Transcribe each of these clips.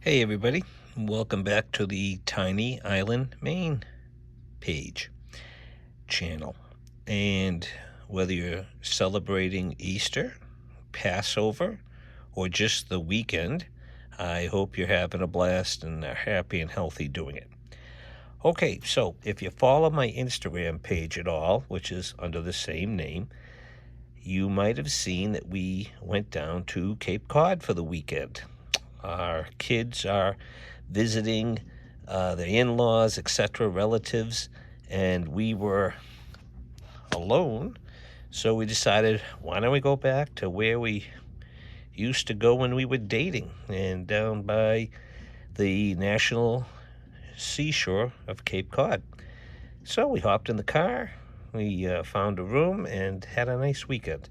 Hey everybody, welcome back to the Tiny Island Maine page channel. And whether you're celebrating Easter, Passover, or just the weekend, I hope you're having a blast and are happy and healthy doing it. Okay, so if you follow my Instagram page at all, which is under the same name, you might have seen that we went down to Cape Cod for the weekend. Our kids are visiting their in-laws, etc., relatives, and we were alone. So we decided, why don't we go back to where we used to go when we were dating, and down by the national seashore of Cape Cod. So we hopped in the car, we found a room, and had a nice weekend.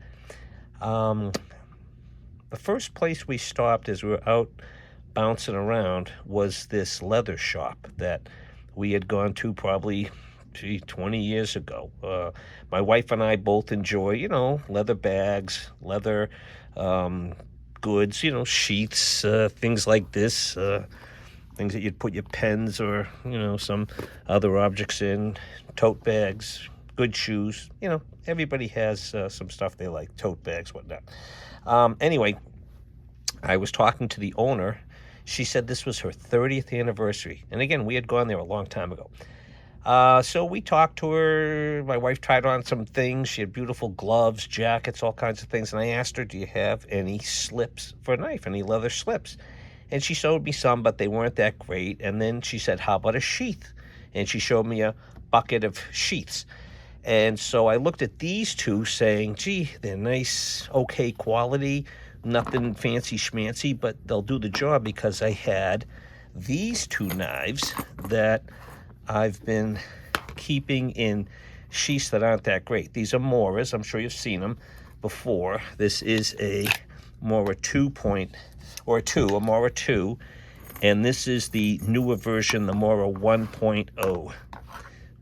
The first place we stopped as we were out bouncing around was this leather shop that we had gone to probably 20 years ago. My wife and I both enjoy, leather bags, leather goods, sheaths, things like this, things that you'd put your pens or, some other objects in, tote bags, good shoes. Everybody has some stuff they like, tote bags, whatnot. Anyway, I was talking to the owner. She said this was her 30th anniversary. And again, we had gone there a long time ago. So we talked to her. My wife tried on some things. She had beautiful gloves, jackets, all kinds of things. And I asked her, do you have any slips for a knife, any leather slips? And she showed me some, but they weren't that great. And then she said, how about a sheath? And she showed me a bucket of sheaths. And so I looked at these two saying, gee, they're nice, okay quality. Nothing fancy schmancy, but they'll do the job, because I had these two knives that I've been keeping in sheaths that aren't that great. These are Moras. I'm sure you've seen them before. This is a Mora 2 a Mora 2, and this is the newer version, the Mora 1.0,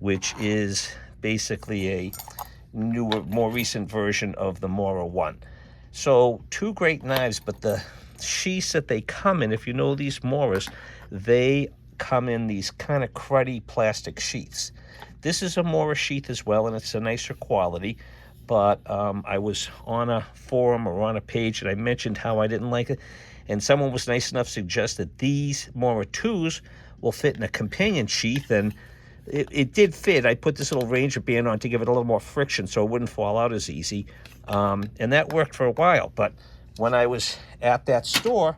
which is basically a newer, more recent version of the Mora 1. So two great knives, but the sheaths that they come in, if you know these Moras, they come in these kind of cruddy plastic sheaths. This is a Mora sheath as well, and it's a nicer quality, but I was on a forum or on a page, and I mentioned how I didn't like it, and someone was nice enough to suggest that these Mora 2s will fit in a companion sheath, and it did fit. I put this little Ranger band on to give it a little more friction so it wouldn't fall out as easy. And that worked for a while. But when I was at that store,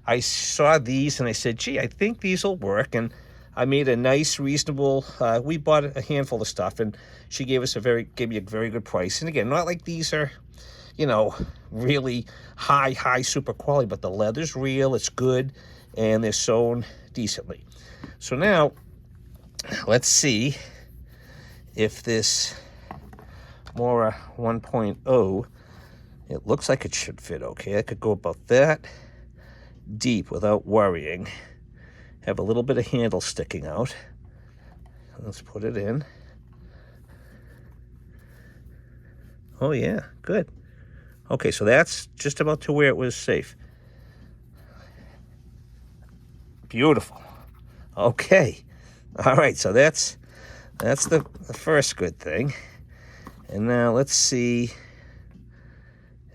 I saw these and I said, gee, I think these will work. And I made a nice, reasonable, we bought a handful of stuff, and she gave me a very good price. And again, not like these are, really high, super quality, but the leather's real, it's good, and they're sewn decently. So now, let's see if this Mora 1.0, it looks like it should fit okay. I could go about that deep without worrying. Have a little bit of handle sticking out. Let's put it in. Oh yeah, good. Okay, so that's just about to where it was safe. Beautiful. Okay. All right, so that's the first good thing. And now let's see,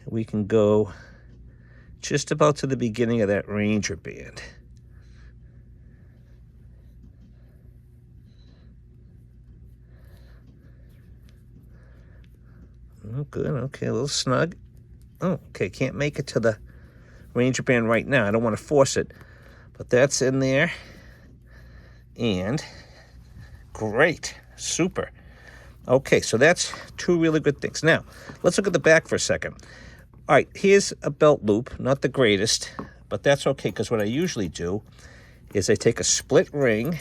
we can go just about to the beginning of that Ranger band. Oh, good, okay, a little snug. Oh, okay, can't make it to the Ranger band right now. I don't want to force it, but that's in there. And great, super. Okay, so that's two really good things. Now, let's look at the back for a second. All right, here's a belt loop, not the greatest, but that's okay, because what I usually do is I take a split ring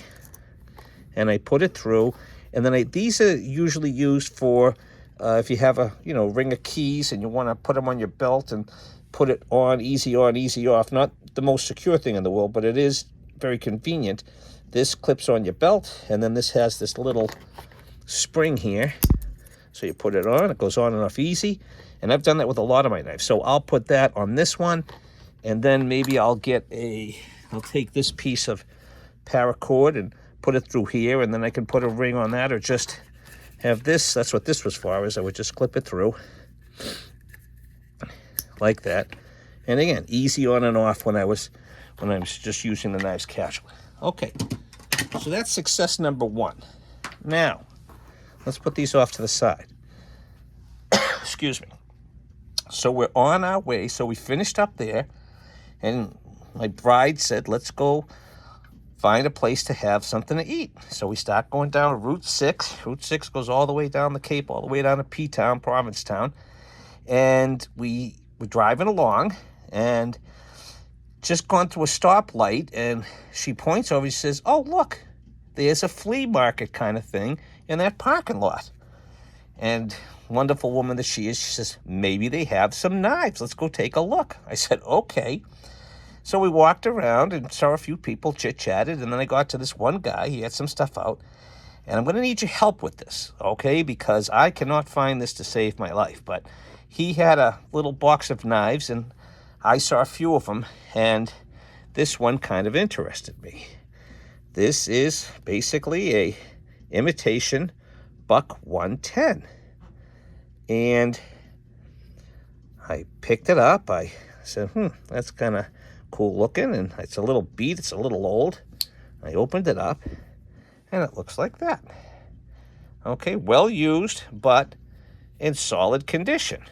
and I put it through, and then these are usually used for if you have a ring of keys and you want to put them on your belt and put it on, easy off. Not the most secure thing in the world, but it is very convenient. This clips on your belt, and then this has this little spring here. So you put it on, it goes on and off easy. And I've done that with a lot of my knives. So I'll put that on this one, and then maybe I'll get I'll take this piece of paracord and put it through here, and then I can put a ring on that, or just have this. That's what this was for, is I would just clip it through like that. And again, easy on and off when I was just using the knives casually. Okay, so that's success number one. Now, let's put these off to the side. Excuse me. So we're on our way. So we finished up there, and my bride said, let's go find a place to have something to eat. So we start going down Route 6. Route 6 goes all the way down the Cape, all the way down to P-Town, Provincetown. And we were driving along and just gone through a stoplight, and she points over, she says, oh, look, there's a flea market kind of thing in that parking lot. And wonderful woman that she is, she says, maybe they have some knives. Let's go take a look. I said, okay. So we walked around and saw a few people, chit-chatted, and then I got to this one guy. He had some stuff out. And I'm going to need your help with this, okay? Because I cannot find this to save my life. But he had a little box of knives, and I saw a few of them, and this one kind of interested me. This is basically a imitation Buck 110. And I picked it up. I said, that's kind of cool looking, and it's a little beat, it's a little old. I opened it up, and it looks like that. Okay, well used, but in solid condition.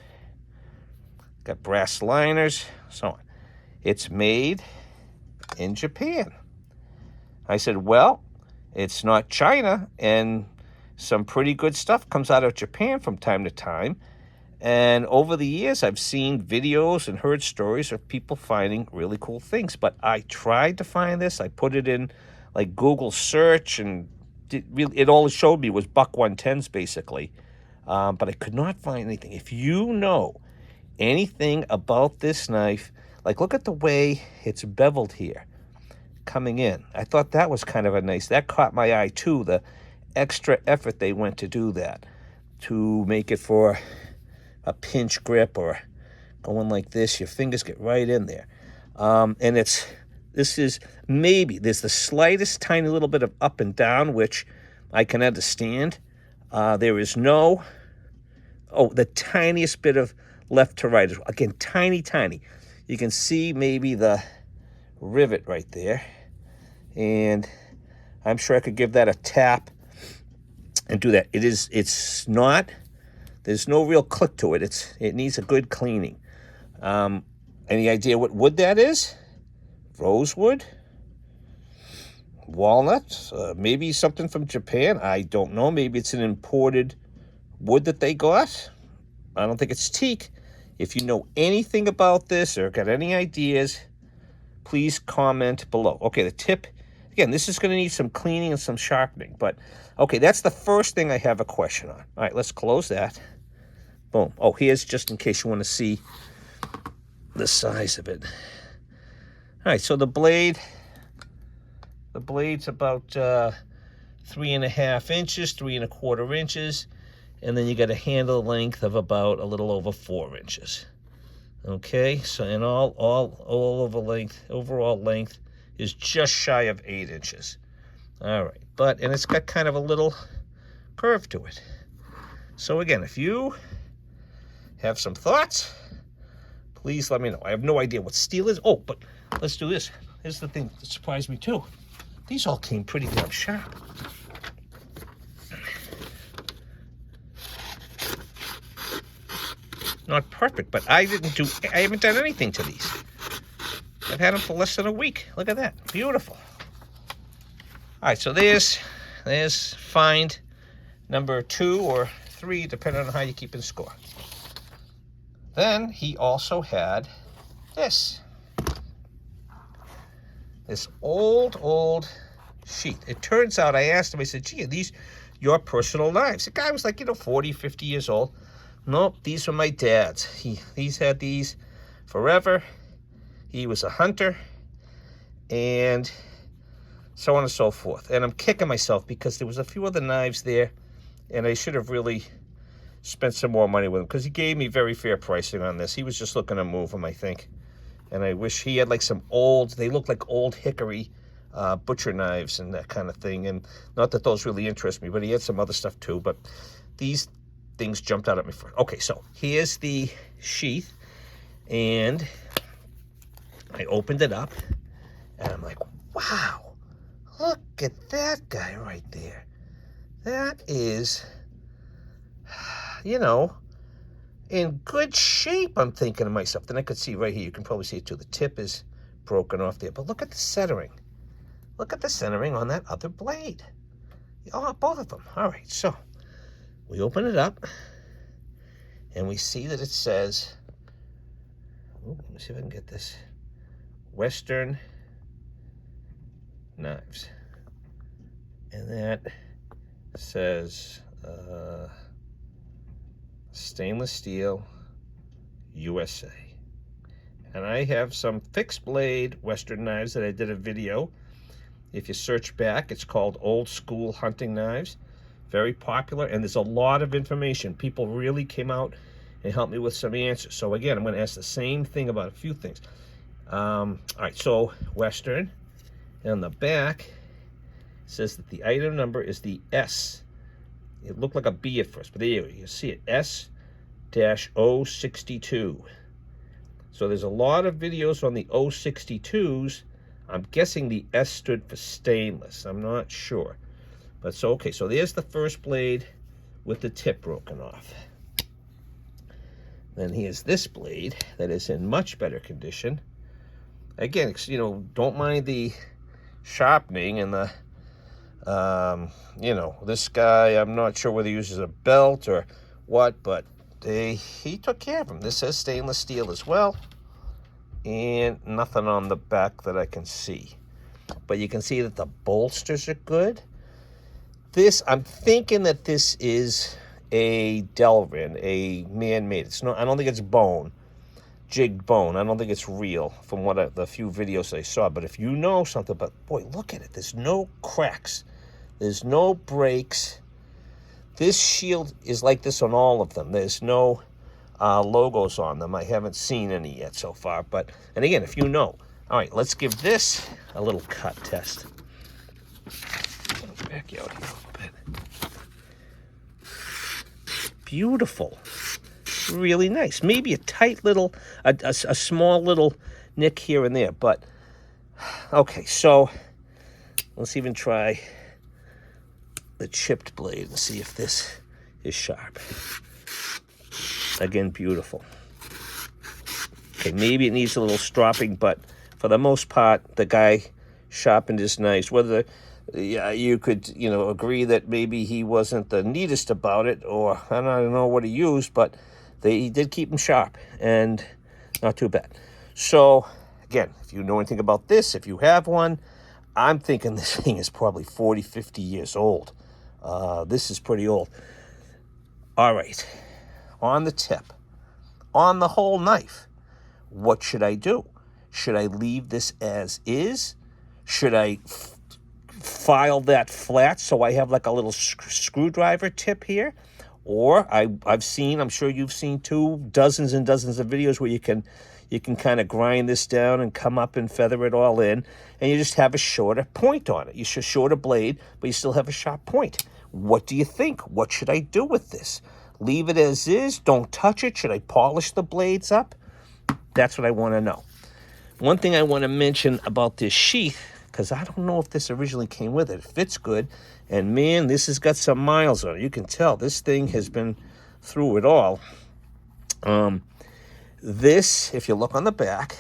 Got brass liners, so on. It's made in Japan. I said, well, it's not China, and some pretty good stuff comes out of Japan from time to time. And over the years, I've seen videos and heard stories of people finding really cool things. But I tried to find this. I put it in like Google search, and it all it showed me was Buck 110s basically. But I could not find anything. If you know anything about this knife, like look at the way it's beveled here coming in. I thought that was kind of a nice, that caught my eye too, the extra effort they went to do that, to make it for a pinch grip or going like this. Your fingers get right in there. And this is maybe, there's the slightest tiny little bit of up and down, which I can understand. There is no, the tiniest bit of left to right. Again, tiny. You can see maybe the rivet right there. And I'm sure I could give that a tap and do that. It's not, there's no real click to it. It needs a good cleaning. Any idea what wood that is? Rosewood? Walnut? Maybe something from Japan? I don't know. Maybe it's an imported wood that they got. I don't think it's teak. If you know anything about this or got any ideas, please comment below. Okay, the tip, again, this is going to need some cleaning and some sharpening. But, okay, that's the first thing I have a question on. All right, let's close that. Boom. Oh, here's just in case you want to see the size of it. All right, so the blade's about 3.5 inches, 3.25 inches, and then you got a handle length of about a little over 4 inches. Okay, so in all over length, overall length is just shy of 8 inches. All right, and it's got kind of a little curve to it. So again, if you have some thoughts, please let me know. I have no idea what steel is. Oh, but let's do this. Here's the thing that surprised me too. These all came pretty damn sharp. Not perfect, but I haven't done anything to these. I've had them for less than a week. Look at that. Beautiful. All right, so there's find number 2 or 3, depending on how you keep in score. Then he also had this old sheath. It turns out, I asked him, I said, gee, are these your personal knives? The guy was like, 40, 50 years old. Nope, these were my dad's. He's had these forever. He was a hunter, and so on and so forth. And I'm kicking myself because there was a few other knives there, and I should have really spent some more money with him because he gave me very fair pricing on this. He was just looking to move them, I think. And I wish he had like some old, they look like old hickory butcher knives and that kind of thing. And not that those really interest me, but he had some other stuff too. But these things jumped out at me first. Okay, so here's the sheath. And I opened it up. And I'm like, wow, look at that guy right there. That is, you know, in good shape, I'm thinking to myself. Then I could see right here, you can probably see it too. The tip is broken off there. But look at the centering. Look at the centering on that other blade. Oh, both of them. All right, so we open it up, and we see that it says, let me see if I can get this, Western Knives. And that says stainless steel, USA. And I have some fixed blade Western knives that I did a video. If you search back, it's called Old School Hunting Knives. Very popular, and there's a lot of information. People really came out and helped me with some answers. So again, I'm going to ask the same thing about a few things. All right, so Western. And on the back, it says that the item number is the S. It looked like a B at first, but there you go. You see it, S-062. So there's a lot of videos on the 062s. I'm guessing the S stood for stainless. I'm not sure. But so, okay, so there's the first blade with the tip broken off. Then here's this blade that is in much better condition. Again, you know, don't mind the sharpening and the, you know, this guy, I'm not sure whether he uses a belt or what, but he took care of him. This says stainless steel as well, and nothing on the back that I can see. But you can see that the bolsters are good. This, I'm thinking that this is a Delrin, a man-made. It's not, I don't think it's bone, jigged bone. I don't think it's real from what the few videos I saw. But if you know something, but boy, look at it. There's no cracks. There's no breaks. This shield is like this on all of them. There's no logos on them. I haven't seen any yet so far. But, and again, if you know. All right, let's give this a little cut test. Back out here a little bit. Beautiful. Really nice. Maybe a tight little, a small little nick here and there. But, okay, so let's even try the chipped blade and see if this is sharp. Again, beautiful. Okay, maybe it needs a little stropping, but for the most part, the guy sharpened his knives. Whether you could, you know, agree that maybe he wasn't the neatest about it, or I don't know what he used, but he did keep them sharp, and not too bad. So, again, if you know anything about this, if you have one, I'm thinking this thing is probably 40, 50 years old. This is pretty old. All right, on the tip, on the whole knife, what should I do? Should I leave this as is? Should I file that flat so I have like a little screwdriver tip here? Or I've seen, I'm sure you've seen too, dozens and dozens of videos where you can kind of grind this down and come up and feather it all in, and you just have a shorter point on it. You should shorter blade, but you still have a sharp point. What do you think? What should I do with this? Leave it as is? Don't touch it? Should I polish the blades up? That's what I want to know. One thing I want to mention about this sheath, because I don't know if this originally came with it. It fits good, and man, this has got some miles on it. You can tell this thing has been through it all. This, if you look on the back,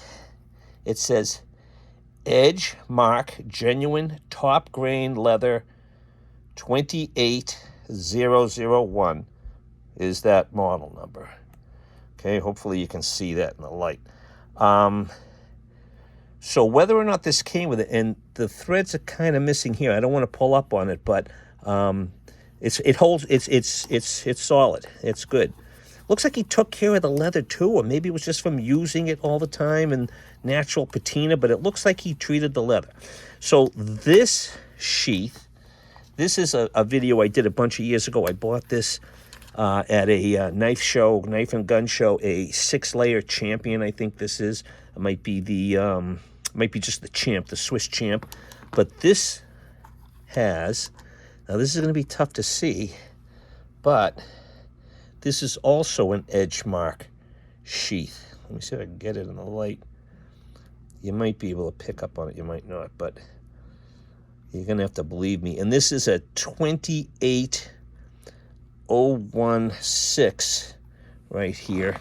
it says Edge Mark Genuine Top Grain Leather 28001 is that model number. Okay, hopefully you can see that in the light. So whether or not this came with it, and the threads are kind of missing here. I don't want to pull up on it, but it holds. It's solid. It's good. Looks like he took care of the leather too, or maybe it was just from using it all the time and natural patina, but it looks like he treated the leather. So this sheath, this is a video I did a bunch of years ago. I bought this at a knife and gun show, a 6-layer champion. I think this is. It might be might be just the champ, the Swiss champ. But this has, now this is going to be tough to see, but this is also an edge mark sheath. Let me see if I can get it in the light. You might be able to pick up on it, you might not, but you're going to have to believe me. And this is a 28016 right here.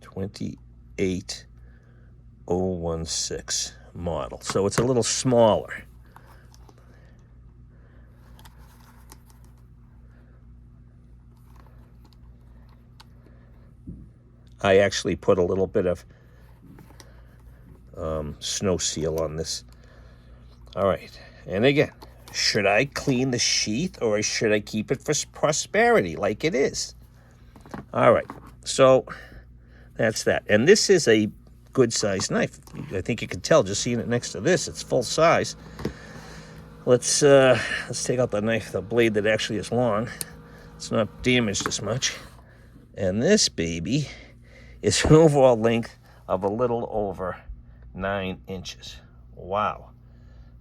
$28,016 model. So it's a little smaller. I actually put a little bit of snow seal on this. All right. And again, should I clean the sheath or should I keep it for prosperity like it is? All right. So that's that. And this is a good-sized knife. I think you can tell just seeing it next to this. It's full size. Let's take out the blade that actually is long. It's not damaged as much. And this baby is an overall length of a little over 9 inches. Wow.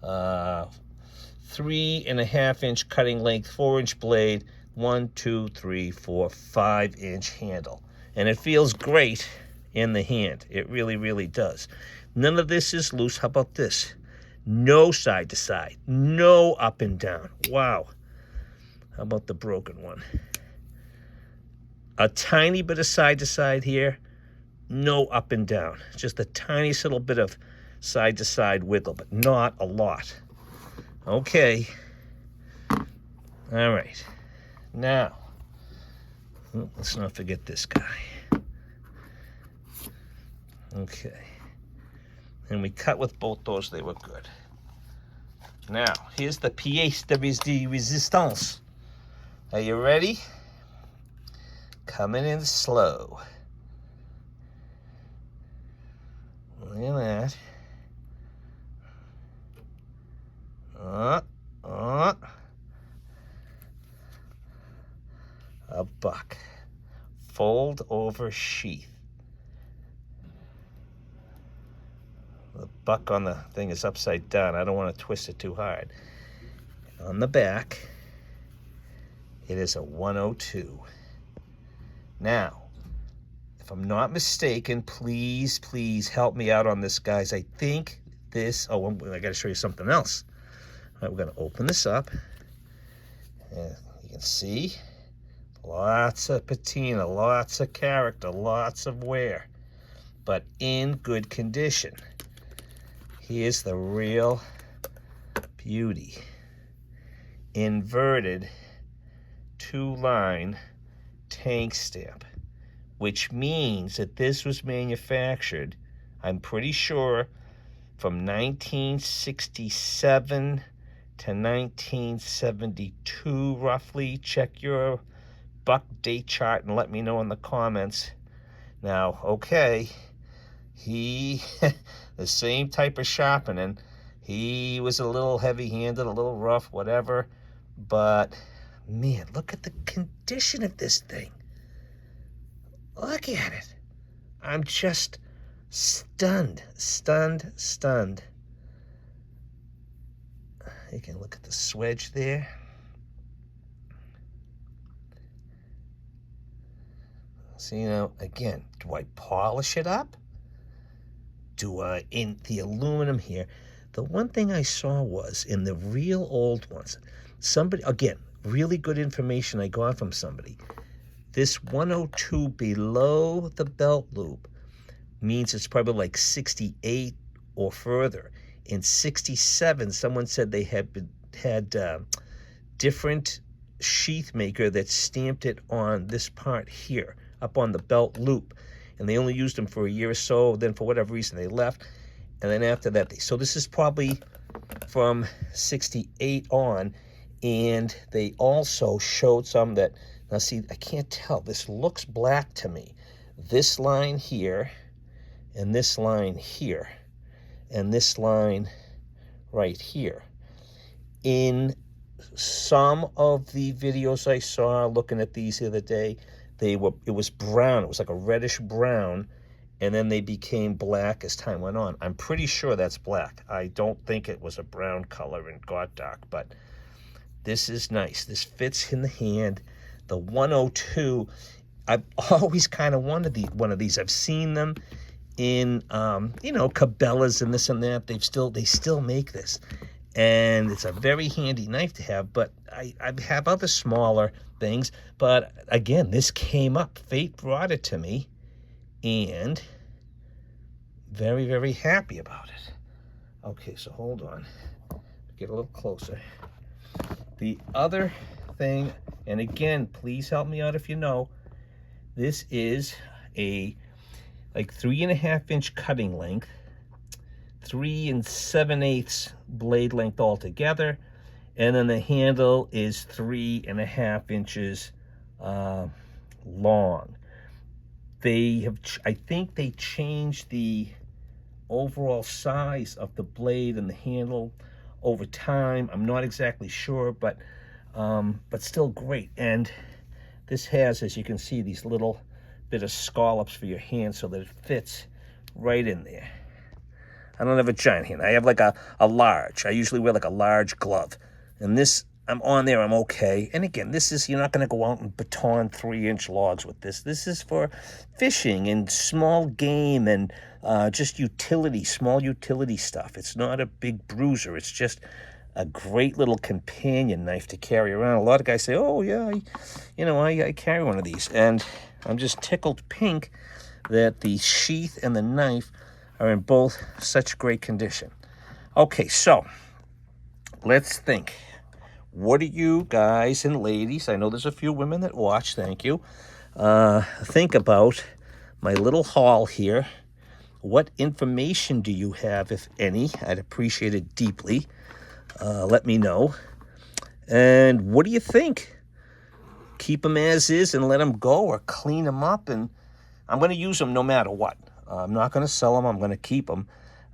3.5-inch cutting length, 4-inch blade, 1, 2, 3, 4, 5-inch handle. And it feels great in the hand. It really, really does. None of this is loose. How about this? No side to side. No up and down. Wow. How about the broken one? A tiny bit of side to side here. No up and down. Just a tiniest little bit of side to side wiggle, but not a lot. Okay. All right. Now, let's not forget this guy. Okay. And we cut with both those. They were good. Now, here's the pièce de résistance. Are you ready? Coming in slow. Look at that. A buck. Fold over sheath. The buck on the thing is upside down. I don't want to twist it too hard. On the back, it is a 102. Now, if I'm not mistaken, please help me out on this, guys. I think this, I got to show you something else. All right, we're going to open this up. And you can see lots of patina, lots of character, lots of wear, but in good condition. Here's the real beauty. Inverted 2-line tank stamp, which means that this was manufactured, I'm pretty sure, from 1967 to 1972, roughly. Check your buck date chart and let me know in the comments. Now, okay, he, the same type of sharpening, he was a little heavy-handed, a little rough, whatever, but man, look at the condition of this thing. Look at it. I'm just stunned. You can look at the swedge there. So, you know, again, do I polish it up? Do I, in the aluminum here, the one thing I saw was in the real old ones, somebody, again, really good information I got from somebody. This 102 below the belt loop means it's probably like 68 or further. In 67, someone said they had different sheath maker that stamped it on this part here, up on the belt loop. And they only used them for a year or so. Then for whatever reason, they left. And then after that, so this is probably from 68 on. And they also showed some that, now see, I can't tell. This looks black to me. This line here, and this line here, and this line right here. In some of the videos I saw looking at these the other day, it was brown. It was like a reddish brown, and then they became black as time went on. I'm pretty sure that's black. I don't think it was a brown color and got dark, but this is nice. This fits in the hand. The 102, I've always kind of wanted one of these. I've seen them in, Cabela's and this and that. They still make this. And it's a very handy knife to have, but I have other smaller things. But again, this came up. Fate brought it to me, and very, very happy about it. Okay, so hold on. Get a little closer. The other thing, and again, please help me out if you know, this is a like 3.5-inch cutting length, 3 7/8 blade length altogether, and then the handle is 3.5 inches long. I think they changed the overall size of the blade and the handle over time. I'm not exactly sure, but still great. And this has, as you can see, these little bit of scallops for your hand so that it fits right in there. I don't have a giant hand. I have like a large. I usually wear like a large glove. And this, I'm on there, I'm okay. And again, this is, you're not going to go out and baton 3-inch logs with this. This is for fishing and small game and just small utility stuff. It's not a big bruiser. It's just a great little companion knife to carry around. A lot of guys say, oh, yeah, I carry one of these. And I'm just tickled pink that the sheath and the knife are in both such great condition. Okay, so let's think. What do you guys and ladies, I know there's a few women that watch, thank you, think about my little haul here? What information do you have, if any? I'd appreciate it deeply. Let me know. And what do you think? Keep them as is and let them go, or clean them up? And I'm going to use them no matter what. I'm not going to sell them. I'm going to keep them.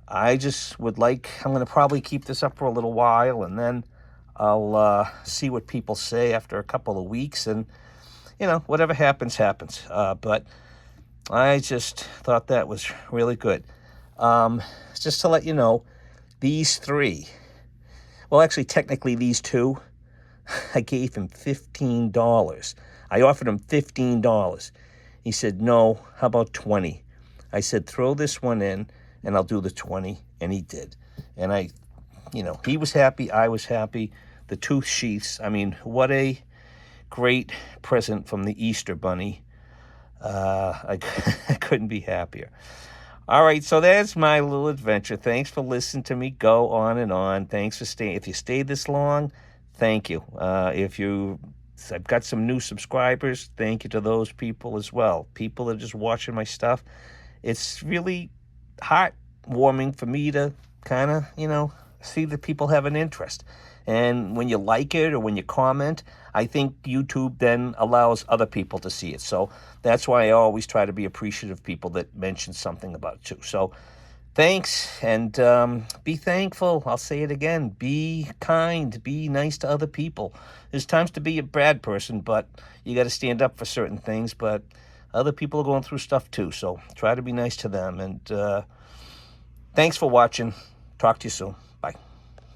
I'm going to probably keep this up for a little while, and then I'll see what people say after a couple of weeks, and, whatever happens, happens. But I just thought that was really good. Just to let you know, these 3, well, actually, technically these 2, I gave him $15. I offered him $15. He said, no, how about 20? I said, throw this one in, and I'll do the 20, and he did. And he was happy, I was happy. The 2 sheaths, I mean, what a great present from the Easter Bunny. I couldn't be happier. All right, so that's my little adventure. Thanks for listening to me go on and on. Thanks for staying. If you stayed this long, thank you. I've got some new subscribers. Thank you to those people as well. People that are just watching my stuff. It's really heartwarming for me to kind of, see that people have an interest. And when you like it or when you comment, I think YouTube then allows other people to see it. So that's why I always try to be appreciative of people that mention something about it too. So thanks, and be thankful. I'll say it again. Be kind. Be nice to other people. There's times to be a bad person, but you got to stand up for certain things. But other people are going through stuff too, so try to be nice to them. And thanks for watching. Talk to you soon.